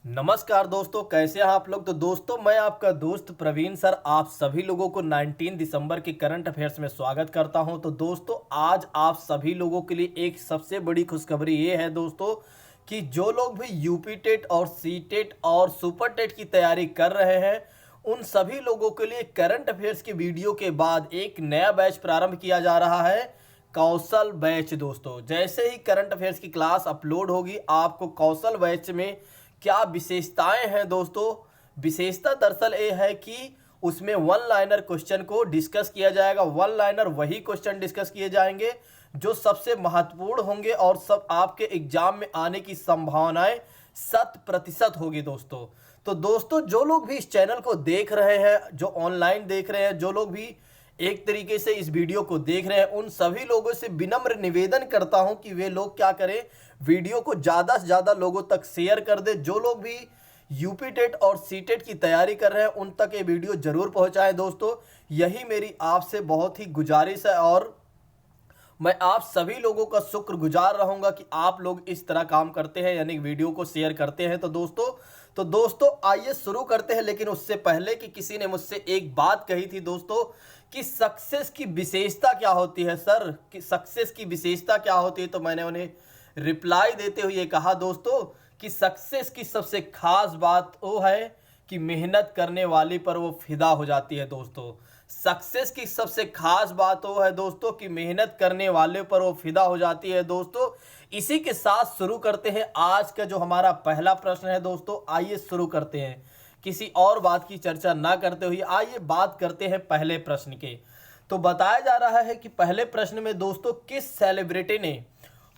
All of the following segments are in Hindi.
नमस्कार दोस्तों, कैसे हैं आप लोग। तो दोस्तों, मैं आपका दोस्त प्रवीण सर आप सभी लोगों को 19 दिसंबर के करंट अफेयर्स में स्वागत करता हूं। तो दोस्तों, आज आप सभी लोगों के लिए एक सबसे बड़ी खुशखबरी ये है दोस्तों कि जो लोग भी यूपी टेट और सी टेट और सुपर टेट की तैयारी कर रहे हैं, उन सभी लोगों के लिए करंट अफेयर्स की वीडियो के बाद एक नया बैच प्रारंभ किया जा रहा है, कौशल बैच। दोस्तों, जैसे ही करंट अफेयर्स की क्लास अपलोड होगी, आपको कौशल बैच में क्या विशेषताएं हैं दोस्तों। विशेषता दरअसल ये है कि उसमें वन लाइनर क्वेश्चन को डिस्कस किया जाएगा। वन लाइनर वही क्वेश्चन डिस्कस किए जाएंगे जो सबसे महत्वपूर्ण होंगे और सब आपके एग्जाम में आने की संभावनाएं 100% होगी दोस्तों। तो दोस्तों, जो लोग भी इस चैनल को देख रहे हैं, जो ऑनलाइन देख रहे हैं, जो लोग भी एक तरीके से इस वीडियो को देख रहे हैं, उन सभी लोगों से विनम्र निवेदन करता हूं कि वे लोग क्या करें, वीडियो को ज़्यादा से ज़्यादा लोगों तक शेयर कर दे। जो लोग भी यूपी टेट और सी टेट की तैयारी कर रहे हैं, उन तक ये वीडियो जरूर पहुंचाएं दोस्तों। यही मेरी आपसे बहुत ही गुजारिश है और मैं आप सभी लोगों का शुक्रगुजार रहूंगा कि आप लोग इस तरह काम करते हैं, यानी वीडियो को शेयर करते हैं। तो दोस्तों आइए शुरू करते हैं। लेकिन उससे पहले कि किसी ने मुझसे एक बात कही थी दोस्तों कि सक्सेस की विशेषता क्या होती है सर, कि सक्सेस की विशेषता क्या होती है, तो मैंने उन्हें रिप्लाई देते हुए कहा दोस्तों कि सक्सेस की सबसे खास बात वो है कि मेहनत करने वाले पर वो फिदा हो जाती है दोस्तों। सक्सेस की सबसे खास बात वो है दोस्तों कि मेहनत करने वाले पर वो फिदा हो जाती है दोस्तों। इसी के साथ शुरू करते हैं आज का जो हमारा पहला प्रश्न है दोस्तों। आइए शुरू करते हैं, किसी और बात की चर्चा ना करते हुए आइए बात करते हैं पहले प्रश्न के। तो बताया जा रहा है कि पहले प्रश्न में दोस्तों, किस सेलिब्रिटी ने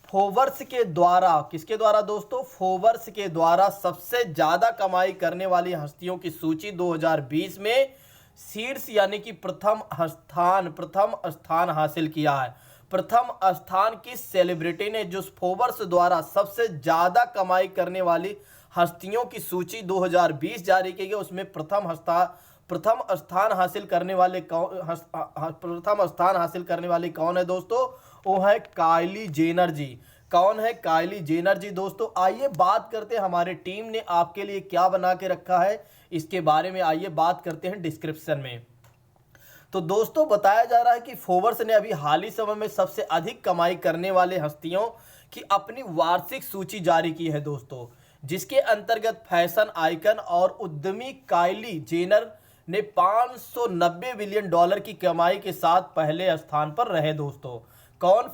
फोर्ब्स के द्वारा, किसके द्वारा दोस्तों, फोर्ब्स के द्वारा सबसे ज्यादा कमाई करने वाली हस्तियों की सूची 2020 में शीर्ष यानी कि प्रथम स्थान हासिल किया है। प्रथम स्थान किस सेलिब्रिटी ने जो फोर्ब्स द्वारा सबसे ज्यादा कमाई करने वाली हस्तियों की सूची 2020 जारी की गई, उसमें प्रथम स्थान हासिल करने वाले कौन है दोस्तों? वो है काइली जेनर जी। कौन है? काइली जेनर जी दोस्तों। आइए बात करते हैं हमारे टीम ने आपके लिए क्या बना के रखा है, इसके बारे में आइए बात करते हैं डिस्क्रिप्शन में। तो दोस्तों, बताया जा रहा है कि फोर्ब्स ने अभी हाल ही समय में सबसे अधिक कमाई करने वाले हस्तियों की अपनी वार्षिक सूची जारी की है दोस्तों, जिसके अंतर्गत फैशन आइकन और उद्यमी काइली जेनर ने $590 बिलियन की कमाई के साथ पहले स्थान पर रहे दोस्तों। कौन?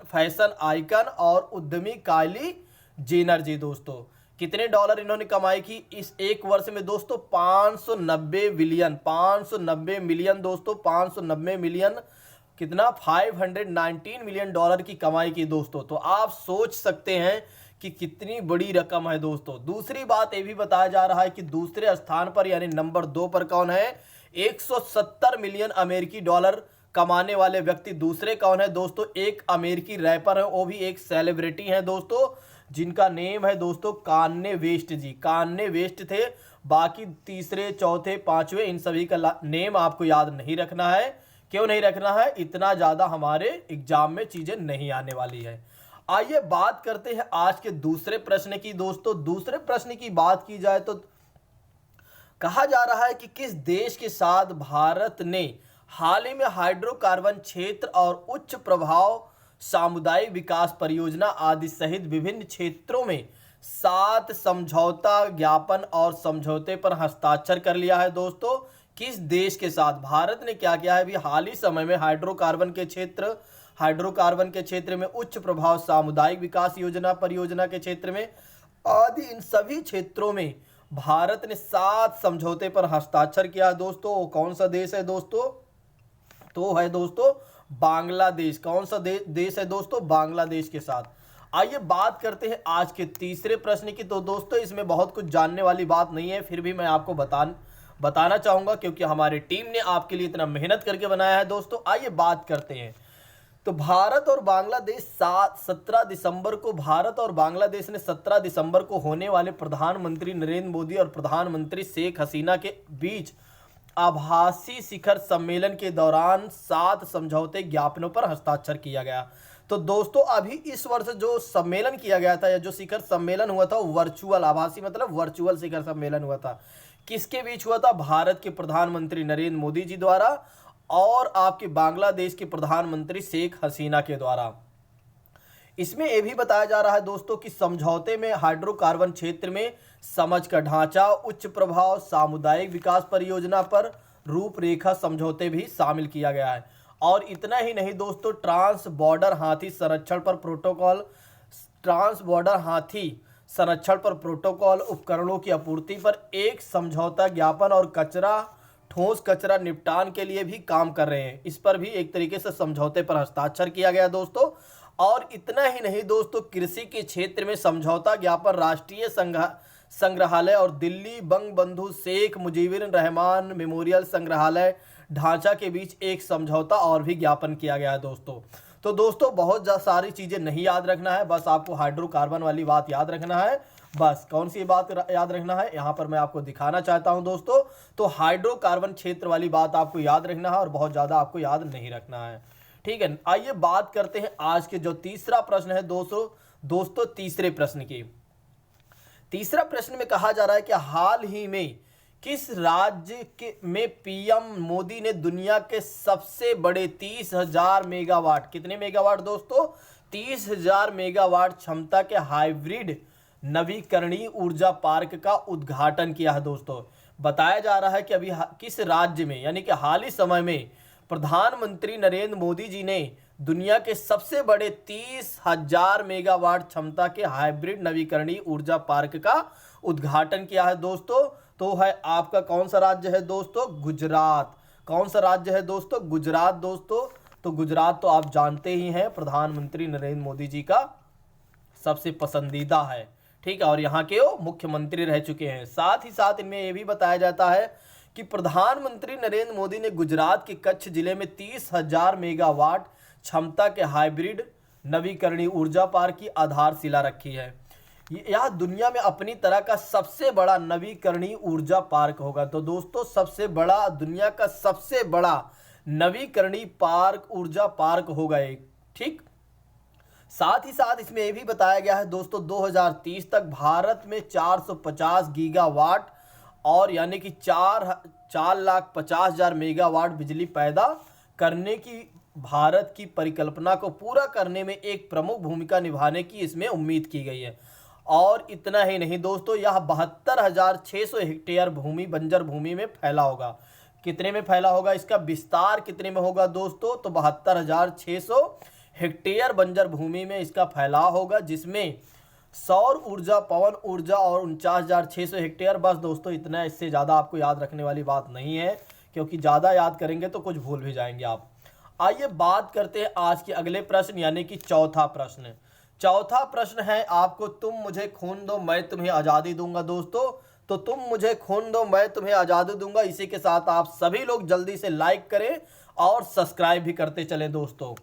फैशन आइकन और उद्यमी काइली जेनर जी दोस्तों। कितने डॉलर इन्होंने कमाई की इस एक वर्ष में दोस्तों? 590 बिलियन, 590 मिलियन दोस्तों, 590 मिलियन, कितना? $519 मिलियन की कमाई की दोस्तों। तो आप सोच सकते हैं कि कितनी बड़ी रकम है दोस्तों। दूसरी बात ये भी बताया जा रहा है कि दूसरे स्थान पर यानी नंबर 2 पर कौन है? 170 मिलियन अमेरिकी डॉलर कमाने वाले व्यक्ति दूसरे कौन है दोस्तों? एक अमेरिकी रैपर है, वो भी एक सेलिब्रिटी है दोस्तों, जिनका नेम है दोस्तों कान्ये वेस्ट जी। कान्ये वेस्ट थे। बाकी तीसरे, चौथे, पांचवे इन सभी का नेम आपको याद नहीं रखना है। क्यों नहीं रखना है? इतना ज्यादा हमारे एग्जाम में चीजें नहीं आने वाली है। आइए बात करते हैं आज के दूसरे प्रश्न की दोस्तों। दूसरे प्रश्न की बात की जाए तो कहा जा रहा है कि किस देश के साथ भारत ने हाल ही में हाइड्रोकार्बन क्षेत्र और उच्च प्रभाव सामुदायिक विकास परियोजना आदि सहित विभिन्न क्षेत्रों में 7 समझौता ज्ञापन और समझौते पर हस्ताक्षर कर लिया है दोस्तों। किस देश के साथ भारत ने क्या किया है अभी हाल ही समय में? हाइड्रोकार्बन के क्षेत्र में, उच्च प्रभाव सामुदायिक विकास योजना परियोजना के क्षेत्र में आदि इन सभी क्षेत्रों में भारत ने 7 समझौते पर हस्ताक्षर किया है दोस्तों। वो कौन सा देश है दोस्तों? तो है दोस्तों बांग्लादेश। कौन सा देश है दोस्तों? बांग्लादेश के साथ। आइए बात करते हैं आज के तीसरे प्रश्न की। तो दोस्तों, इसमें बहुत कुछ जानने वाली बात नहीं है, फिर भी मैं आपको बताना चाहूंगा क्योंकि हमारी टीम ने आपके लिए इतना मेहनत करके बनाया है दोस्तों। आइए बात करते हैं। तो भारत और बांग्लादेश 17 दिसंबर को होने वाले प्रधानमंत्री नरेंद्र मोदी और प्रधानमंत्री शेख हसीना के बीच आभासी शिखर सम्मेलन के दौरान 7 समझौते ज्ञापनों पर हस्ताक्षर किया गया। तो दोस्तों अभी इस वर्ष जो सम्मेलन किया गया था या जो शिखर सम्मेलन हुआ था वो वर्चुअल, आभासी मतलब वर्चुअल शिखर सम्मेलन हुआ था। किसके बीच हुआ था? भारत के प्रधानमंत्री नरेंद्र मोदी जी द्वारा और आपके बांग्लादेश के प्रधानमंत्री शेख हसीना के द्वारा। इसमें यह भी बताया जा रहा है दोस्तों कि समझौते में हाइड्रोकार्बन क्षेत्र में समझ का ढांचा, उच्च प्रभाव सामुदायिक विकास परियोजना पर रूपरेखा समझौते भी शामिल किया गया है। और इतना ही नहीं दोस्तों, ट्रांस बॉर्डर हाथी संरक्षण पर प्रोटोकॉल, ट्रांस बॉर्डर हाथी संरक्षण पर प्रोटोकॉल, उपकरणों की आपूर्ति पर एक समझौता ज्ञापन और कचरा, ठोस कचरा निपटान के लिए भी काम कर रहे हैं। इस पर भी एक तरीके से समझौते पर हस्ताक्षर किया गया दोस्तों। और इतना ही नहीं दोस्तों, कृषि के क्षेत्र में समझौता ज्ञापन राष्ट्रीय संग्रहालय और दिल्ली बंगबंधु शेख मुजीबुर रहमान मेमोरियल संग्रहालय ढांचा के बीच एक समझौता और भी ज्ञापन किया गया है दोस्तों। तो दोस्तों बहुत सारी चीज़ें नहीं याद रखना है, बस आपको हाइड्रोकार्बन वाली बात याद रखना है। बस कौन सी बात याद रखना है यहाँ पर मैं आपको दिखाना चाहता हूँ दोस्तों। तो हाइड्रोकार्बन क्षेत्र वाली बात आपको याद रखना है और बहुत ज़्यादा आपको याद नहीं रखना है, ठीक है। आइए बात करते हैं आज के जो तीसरा प्रश्न है दोस्तों तीसरे प्रश्न की। तीसरा प्रश्न में कहा जा रहा है कि हाल ही में किस राज्य में पीएम मोदी ने दुनिया के सबसे बड़े 30,000 मेगावाट, कितने मेगावाट दोस्तों? 30,000 मेगावाट क्षमता के हाइब्रिड नवीकरणीय ऊर्जा पार्क का उद्घाटन किया है दोस्तों। बताया जा रहा है कि अभी किस राज्य में, यानी कि हाल ही समय में प्रधानमंत्री नरेंद्र मोदी जी ने दुनिया के सबसे बड़े 30,000 मेगावाट क्षमता के हाइब्रिड नवीकरणीय ऊर्जा पार्क का उद्घाटन किया है दोस्तों। तो है आपका कौन सा राज्य है दोस्तों? गुजरात। कौन सा राज्य है दोस्तों? गुजरात दोस्तों। तो गुजरात तो आप जानते ही हैं प्रधानमंत्री नरेंद्र मोदी जी का सबसे पसंदीदा है, ठीक है, और यहाँ के वो मुख्यमंत्री रह चुके हैं। साथ ही साथ इनमें यह भी बताया जाता है कि प्रधानमंत्री नरेंद्र मोदी ने गुजरात के कच्छ जिले में 30,000 मेगावाट क्षमता के हाइब्रिड नवीकरणीय ऊर्जा पार्क की आधारशिला रखी है। यह दुनिया में अपनी तरह का सबसे बड़ा नवीकरणीय ऊर्जा पार्क होगा। तो दोस्तों सबसे बड़ा, दुनिया का सबसे बड़ा नवीकरणीय पार्क, ऊर्जा पार्क होगा एक, ठीक। साथ ही साथ इसमें यह भी बताया गया है दोस्तों 2030 तक भारत में 450 गीगावाट और यानी कि 4,50,000 मेगावाट बिजली पैदा करने की भारत की परिकल्पना को पूरा करने में एक प्रमुख भूमिका निभाने की इसमें उम्मीद की गई है। और इतना ही नहीं दोस्तों, यह 72,600 हेक्टेयर भूमि, बंजर भूमि में फैला होगा। कितने में फैला होगा? इसका विस्तार कितने में होगा दोस्तों? तो 72,600 हेक्टेयर बंजर भूमि में इसका फैलाव होगा, जिसमें सौर ऊर्जा, पवन ऊर्जा और 49,600 हेक्टेयर। बस दोस्तों इतना, इससे ज़्यादा आपको याद रखने वाली बात नहीं है, क्योंकि ज़्यादा याद करेंगे तो कुछ भूल भी जाएंगे आप। आइए बात करते हैं आज के अगले प्रश्न, यानी कि चौथा प्रश्न। चौथा प्रश्न है आपको, तुम मुझे खून दो मैं तुम्हें आज़ादी दूंगा दोस्तों। तो तुम मुझे खून दो मैं तुम्हें आज़ादी दूंगा, इसी के साथ आप सभी लोग जल्दी से लाइक करें और सब्सक्राइब भी करते चलें दोस्तों।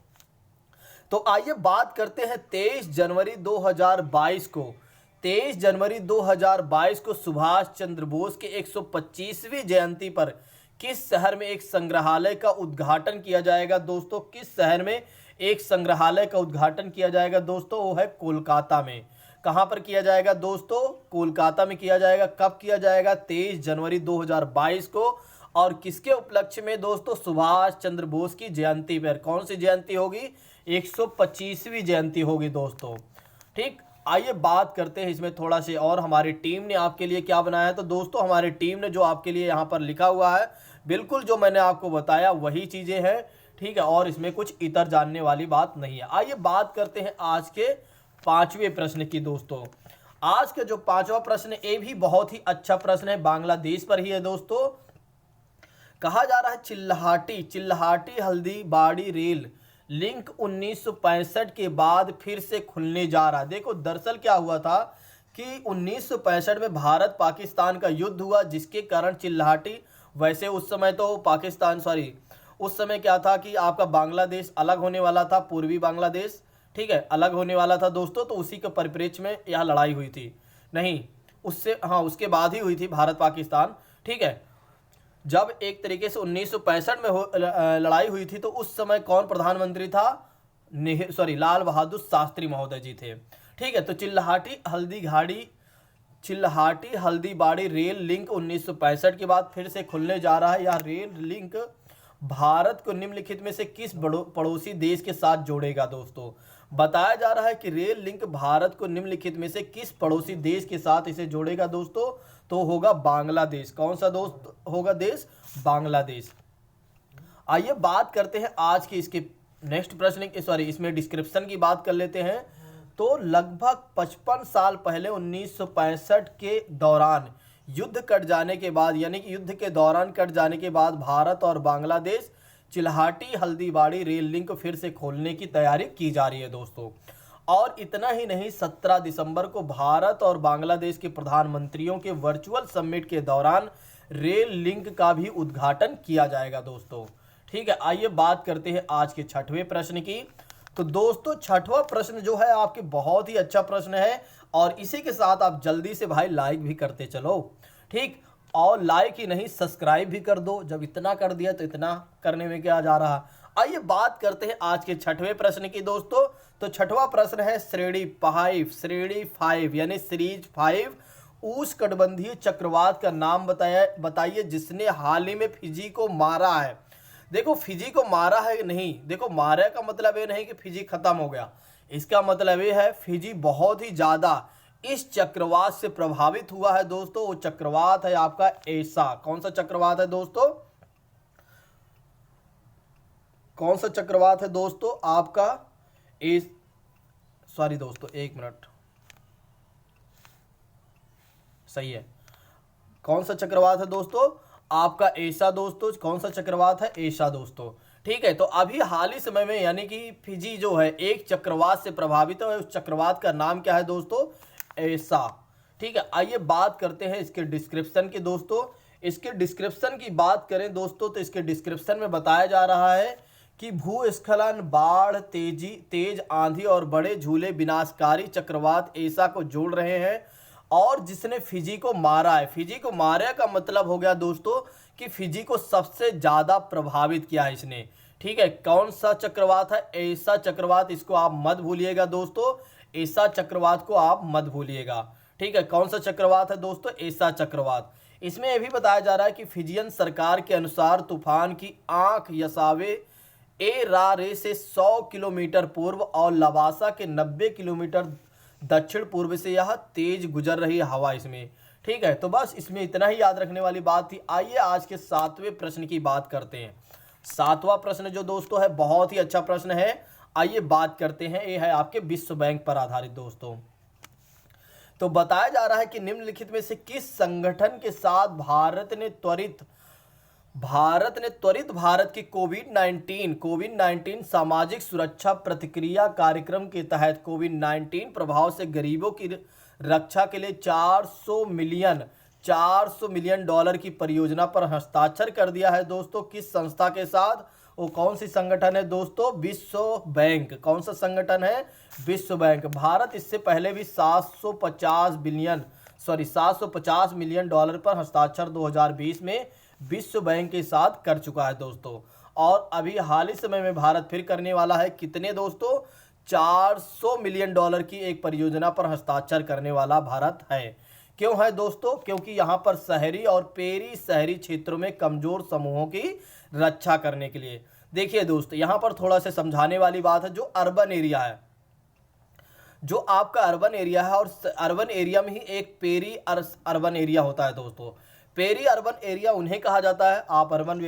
तो आइए बात करते हैं 23 जनवरी 2022 को। 23 जनवरी 2022 को सुभाष चंद्र बोस के 125वीं जयंती पर किस शहर में एक संग्रहालय का उद्घाटन किया जाएगा दोस्तों? किस शहर में एक संग्रहालय का उद्घाटन किया जाएगा दोस्तों? वो है कोलकाता में। कहाँ पर किया जाएगा दोस्तों? कोलकाता में किया जाएगा। कब किया जाएगा? 23 जनवरी 2022 को। और किसके उपलक्ष्य में दोस्तों? सुभाष चंद्र बोस की जयंती पर। कौन सी जयंती होगी? 125वीं जयंती होगी दोस्तों, ठीक। आइए बात करते हैं इसमें थोड़ा से और हमारी टीम ने आपके लिए क्या बनाया है। तो दोस्तों हमारी टीम ने जो आपके लिए यहाँ पर लिखा हुआ है, बिल्कुल जो मैंने आपको बताया वही चीज़ें हैं, ठीक है, और इसमें कुछ इतर जानने वाली बात नहीं है। आइए बात करते हैं आज के 5वें प्रश्न की दोस्तों। आज का जो 5वां प्रश्न, ये भी बहुत ही अच्छा प्रश्न है, बांग्लादेश पर ही है दोस्तों। कहा जा रहा है चिल्लाहाटी हल्दीबाड़ी रेल लिंक 1965 के बाद फिर से खुलने जा रहा है। देखो दरअसल क्या हुआ था कि 1965 में भारत पाकिस्तान का युद्ध हुआ, जिसके कारण चिल्लाहाटी, वैसे उस समय तो उस समय क्या था कि आपका बांग्लादेश अलग होने वाला था, पूर्वी बांग्लादेश, ठीक है, अलग होने वाला था दोस्तों। तो उसी के परिप्रेक्ष्य में यह लड़ाई हुई थी, नहीं उससे, हाँ उसके बाद ही हुई थी भारत पाकिस्तान, ठीक है। जब एक तरीके से 1965 में लड़ाई हुई थी, तो उस समय कौन प्रधानमंत्री था? लाल बहादुर शास्त्री महोदय जी थे। ठीक है, तो चिल्लाहाटी हल्दीबाड़ी रेल लिंक 1965 के बाद फिर से खुलने जा रहा है। यह रेल लिंक भारत को निम्नलिखित में से किस पड़ोसी देश के साथ जोड़ेगा? दोस्तों, बताया जा रहा है कि रेल लिंक भारत को निम्नलिखित में से किस पड़ोसी देश के साथ इसे जोड़ेगा? दोस्तों, तो होगा बांग्लादेश। कौन सा दोस्त होगा देश? बांग्लादेश। आइए बात करते हैं आज के इसके नेक्स्ट प्रश्न इसमें डिस्क्रिप्शन की बात कर लेते हैं। तो लगभग 55 साल पहले 1965 के दौरान युद्ध कट जाने के बाद, यानी कि युद्ध के दौरान कट जाने के बाद भारत और बांग्लादेश चिल्हाटी हल्दीबाड़ी रेल लिंक फिर से खोलने की तैयारी की जा रही है दोस्तों। और इतना ही नहीं, 17 दिसंबर को भारत और बांग्लादेश के प्रधानमंत्रियों के वर्चुअल समिट के दौरान रेल लिंक का भी उद्घाटन किया जाएगा दोस्तों। ठीक है, आइए बात करते हैं आज के छठवें प्रश्न की। तो दोस्तों, छठवां प्रश्न जो है आपके बहुत ही अच्छा प्रश्न है, और इसी के साथ आप जल्दी से भाई लाइक भी करते चलो। ठीक, और लाइक ही नहीं, सब्सक्राइब भी कर दो। जब इतना कर दिया तो इतना करने में क्या जा रहा। आइए बात करते हैं आज के छठवें प्रश्न की दोस्तों। तो छठवां प्रश्न है श्रेणी 5 यानी सीरीज 5 उष्णकटिबंधीय चक्रवात का नाम बताइए जिसने हाल ही में फिजी को मारा है। देखो, फिजी को मारा है नहीं, देखो मारा का मतलब ये नहीं कि फिजी खत्म हो गया। इसका मतलब ये है फिजी बहुत ही ज्यादा इस चक्रवात से प्रभावित हुआ है दोस्तों। वो चक्रवात है आपका ऐसा। कौन सा चक्रवात है दोस्तों? कौन सा चक्रवात है दोस्तों आपका? सॉरी दोस्तों, एक मिनट, सही है। कौन सा चक्रवात है दोस्तों? आपका ऐसा दोस्तों। कौन सा चक्रवात है? ऐसा दोस्तों। ठीक है, तो अभी हाल ही समय में यानी कि फिजी जो है एक चक्रवात से प्रभावित है। उस चक्रवात का नाम क्या है दोस्तों? ऐसा। ठीक है, आइए बात करते हैं इसके डिस्क्रिप्शन की दोस्तों। इसके डिस्क्रिप्शन की बात करें दोस्तों, तो इसके डिस्क्रिप्शन में बताया जा रहा है कि भूस्खलन, बाढ़, तेज आंधी और बड़े झूले विनाशकारी चक्रवात ऐसा को जोड़ रहे हैं, और जिसने फिजी को मारा है। फिजी को मारे का मतलब हो गया दोस्तों कि फिजी को सबसे ज्यादा प्रभावित किया है इसने। ठीक है, कौन सा चक्रवात है? ऐसा चक्रवात। इसको आप मत भूलिएगा दोस्तों, ऐसा चक्रवात को आप मत भूलिएगा। ठीक है, कौन सा चक्रवात है दोस्तों? ऐसा चक्रवात। इसमें यह भी बताया जा रहा है कि फिजियन सरकार के अनुसार तूफान की आंख यसावे ए रारे से 100 किलोमीटर पूर्व और लवासा के 90 किलोमीटर दक्षिण पूर्व से यह तेज गुजर रही हवा इसमें। ठीक है, तो बस इसमें इतना ही याद रखने वाली बात थी। आइए आज के 7वें प्रश्न की बात करते हैं। 7वां प्रश्न जो दोस्तों है बहुत ही अच्छा प्रश्न है। आइए बात करते हैं, ये है आपके विश्व बैंक पर आधारित दोस्तों। तो बताया जा रहा है कि निम्नलिखित में से किस संगठन के साथ भारत ने त्वरित भारत के कोविड-19 सामाजिक सुरक्षा प्रतिक्रिया कार्यक्रम के तहत कोविड-19 प्रभाव से गरीबों की रक्षा के लिए 400 मिलियन डॉलर की परियोजना पर हस्ताक्षर कर दिया है दोस्तों। किस संस्था के साथ? वो कौन सी संगठन है दोस्तों? विश्व बैंक। कौन सा संगठन है? विश्व बैंक। भारत इससे पहले भी 750 मिलियन डॉलर पर हस्ताक्षर 2020 में विश्व बैंक के साथ कर चुका है दोस्तों। और अभी हाल ही समय में भारत फिर करने वाला है। कितने दोस्तों? 400 मिलियन डॉलर की एक परियोजना पर हस्ताक्षर करने वाला भारत है। क्यों है दोस्तों? क्योंकि यहाँ पर शहरी और पेरी शहरी क्षेत्रों में कमजोर समूहों की रक्षा करने के लिए। देखिए दोस्तों, यहाँ पर थोड़ा सा समझाने वाली बात है। जो अर्बन एरिया है, जो आपका अर्बन एरिया है, और अर्बन एरिया में ही एक पेरी अर्बन एरिया होता है दोस्तों। पेरी अर्बन एरिया उन्हें कहा जाता है। आप अर्बन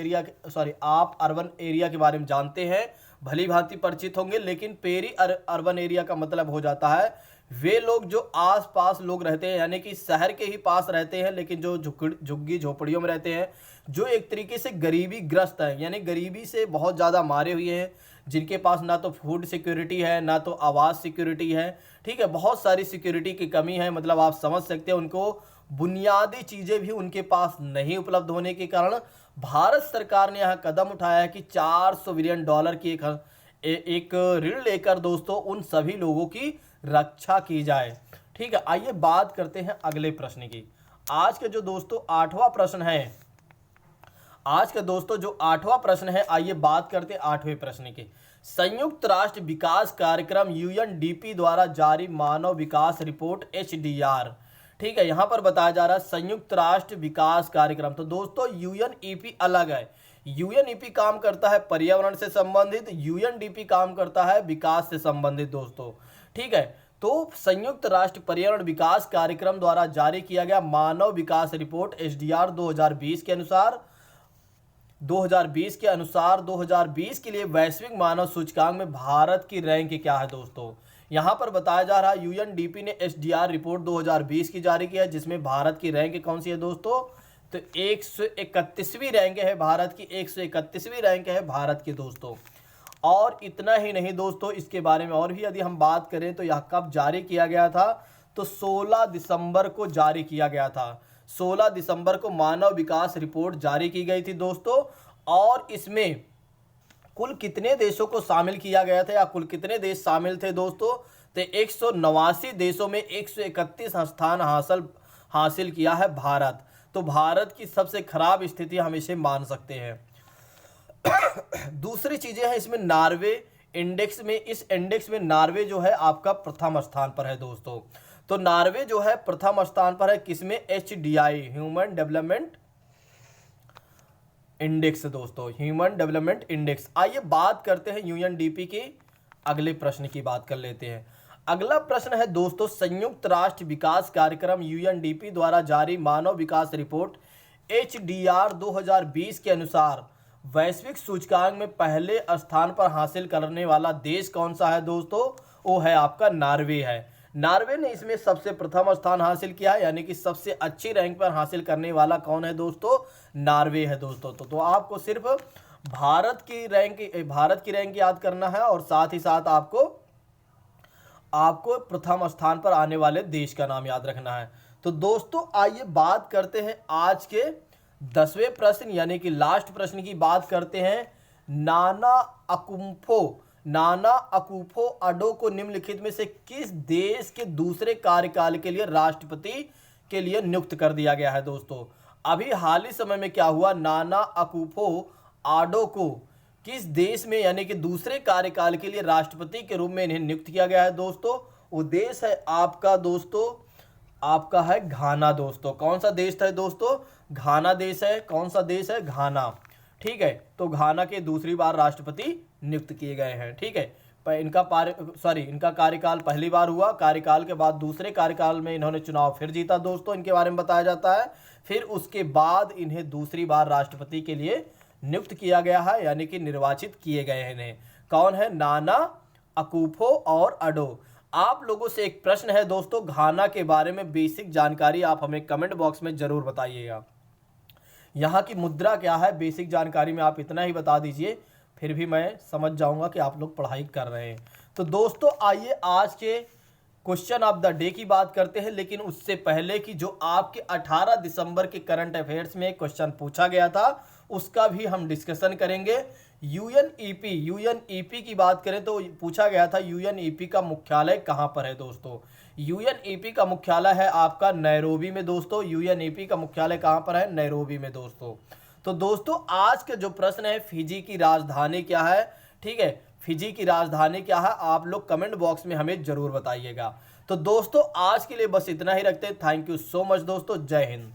एरिया के बारे में जानते हैं, भली भांति परिचित होंगे। लेकिन पेरी अर्बन एरिया का मतलब हो जाता है वे लोग जो आसपास लोग रहते हैं, यानी कि शहर के ही पास रहते हैं, लेकिन जो झुग्गी झोपड़ियों में रहते हैं, जो एक तरीके से गरीबी ग्रस्त हैं, यानी गरीबी से बहुत ज़्यादा मारे हुए हैं, जिनके पास ना तो फूड सिक्योरिटी है, ना तो आवास सिक्योरिटी है। ठीक है, बहुत सारी सिक्योरिटी की कमी है। मतलब आप समझ सकते हैं, उनको बुनियादी चीज़ें भी उनके पास नहीं उपलब्ध होने के कारण भारत सरकार ने यहाँ कदम उठाया है कि 400 मिलियन डॉलर की एक ऋण लेकर दोस्तों उन सभी लोगों की रक्षा की जाए। ठीक है, आइए बात करते हैं अगले प्रश्न की। आज का जो दोस्तों 8वां प्रश्न है, आइए बात करते हैं 8वें प्रश्न की। संयुक्त राष्ट्र विकास कार्यक्रम यूएनडीपी द्वारा जारी मानव विकास रिपोर्ट एचडीआर। ठीक है, यहाँ पर बताया जा रहा है संयुक्त राष्ट्र विकास कार्यक्रम। तो दोस्तों यूएनईपी अलग है, यूएनईपी काम करता है पर्यावरण से संबंधित, यूएनडीपी काम करता है विकास से संबंधित दोस्तों। ठीक है, तो संयुक्त राष्ट्र पर्यावरण विकास कार्यक्रम द्वारा जारी किया गया मानव विकास रिपोर्ट एचडीआर 2020 के अनुसार 2020 के लिए वैश्विक मानव सूचकांक में भारत की रैंक क्या है दोस्तों। यहां पर बताया जा रहा है यूएनडीपी ने एचडीआर रिपोर्ट 2020 की जारी किया है, जिसमें भारत की रैंक कौन सी है दोस्तों, तो 131वीं रैंक है भारत की, 131वीं रैंक है भारत की दोस्तों। और इतना ही नहीं दोस्तों, इसके बारे में और भी यदि हम बात करें तो यह कब जारी किया गया था, तो 16 दिसंबर को जारी किया गया था। 16 दिसंबर को मानव विकास रिपोर्ट जारी की गई थी दोस्तों। और इसमें कुल कितने देशों को शामिल किया गया था, या कुल कितने देश शामिल थे दोस्तों, तो 189 देशों में 131 स्थान हासिल किया है भारत। तो भारत की सबसे खराब स्थिति हम इसे मान सकते हैं। दूसरी चीजें हैं इसमें नार्वे इंडेक्स में, इस इंडेक्स में नार्वे जो है आपका प्रथम स्थान पर है दोस्तों। तो नार्वे जो है प्रथम स्थान पर है किसमें, एचडीआई ह्यूमन डेवलपमेंट इंडेक्स दोस्तों, ह्यूमन डेवलपमेंट इंडेक्स। आइए बात करते हैं यूएनडीपी के अगले प्रश्न की बात कर लेते हैं। अगला प्रश्न है दोस्तों, संयुक्त राष्ट्र विकास कार्यक्रम यूएनडीपी द्वारा जारी मानव विकास रिपोर्ट एचडीआर 2020 के अनुसार वैश्विक सूचकांक में पहले स्थान पर हासिल करने वाला देश कौन सा है दोस्तों, वो है आपका नार्वे है। नार्वे ने इसमें सबसे प्रथम स्थान हासिल किया है, यानी कि सबसे अच्छी रैंक पर हासिल करने वाला कौन है दोस्तों, नार्वे है दोस्तों। तो आपको सिर्फ भारत की रैंक याद करना है, और साथ ही साथ आपको प्रथम स्थान पर आने वाले देश का नाम याद रखना है। तो दोस्तों आइए बात करते हैं आज के 10वें प्रश्न यानी कि लास्ट प्रश्न की बात करते हैं। नाना अकुफो अडो को निम्नलिखित में से किस देश के दूसरे कार्यकाल के लिए राष्ट्रपति के लिए नियुक्त कर दिया गया है दोस्तों। अभी हाल ही समय में क्या हुआ, नाना अकुफो आडो को किस देश में यानी कि दूसरे कार्यकाल के लिए राष्ट्रपति के रूप में इन्हें नियुक्त किया गया है दोस्तों। वो देश है आपका दोस्तों, आपका है घाना दोस्तों। कौन सा देश था दोस्तों, घाना देश है। कौन सा देश है, घाना। ठीक है, तो घाना के दूसरी बार राष्ट्रपति नियुक्त किए गए हैं। ठीक है, पर इनका कार्यकाल पहली बार हुआ, कार्यकाल के बाद दूसरे कार्यकाल में इन्होंने चुनाव फिर जीता दोस्तों, इनके बारे में बताया जाता है। फिर उसके बाद इन्हें दूसरी बार राष्ट्रपति के लिए नियुक्त किया गया है, यानी कि निर्वाचित किए गए हैं इन्हें। कौन है, नाना अकुफो और अडो। आप लोगों से एक प्रश्न है दोस्तों, घाना के बारे में बेसिक जानकारी आप हमें कमेंट बॉक्स में जरूर बताइएगा। यहाँ की मुद्रा क्या है, बेसिक जानकारी में आप इतना ही बता दीजिए, फिर भी मैं समझ जाऊंगा कि आप लोग पढ़ाई कर रहे हैं। तो दोस्तों आइए आज के क्वेश्चन ऑफ द डे की बात करते हैं, लेकिन उससे पहले कि जो आपके 18 दिसंबर के करंट अफेयर्स में क्वेश्चन पूछा गया था उसका भी हम डिस्कशन करेंगे। यूएनईपी की बात करें तो पूछा गया था यूएनईपी का मुख्यालय कहाँ पर है दोस्तों। यूएनईपी का मुख्यालय है आपका नैरोबी में दोस्तों। यूएनईपी का मुख्यालय कहाँ पर है, नैरोबी में दोस्तों। तो दोस्तों आज का जो प्रश्न है, फिजी की राजधानी क्या है। ठीक है, फिजी की राजधानी क्या है, आप लोग कमेंट बॉक्स में हमें जरूर बताइएगा। तो दोस्तों आज के लिए बस इतना ही रखते हैं। थैंक यू सो मच दोस्तों, जय हिंद।